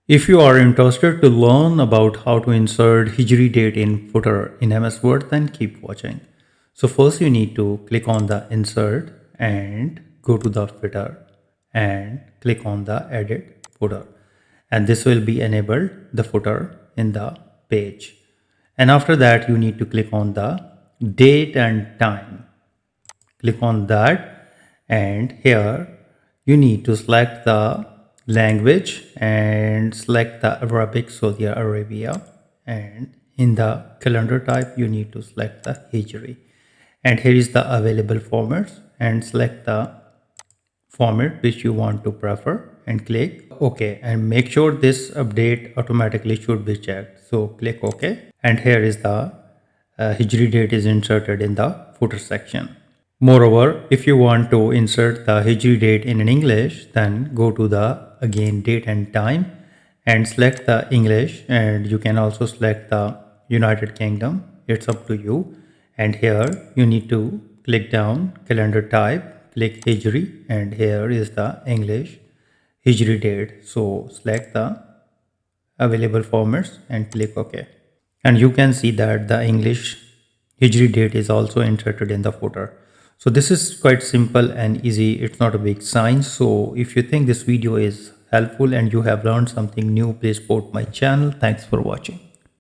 If you are interested to learn about how to insert Hijri date in footer in MS Word, then keep watching. So first you need to click on the insert and go to the footer and click on the edit footer. And this will be enabled the footer in the page. And after that you need to click on the date and time. Click on that, and here you need to select the language and select the Arabic Saudi Arabia, and in the calendar type you need to select the Hijri, and here is the available formats, and select the format which you want to prefer and click OK, and make sure this update automatically should be checked. So click OK, and here is the Hijri date is inserted in the footer section. Moreover, if you want to insert the Hijri date in English, then go to the again date and time and select the English, and you can also select the United Kingdom. It's up to you. And here you need to click down calendar type, click Hijri, and here is the English Hijri date. So select the available formats and click OK. And you can see that the English Hijri date is also inserted in the footer. So this is quite simple and easy. It's not a big science. So if you think this video is helpful and you have learned something new, please support my channel. Thanks for watching.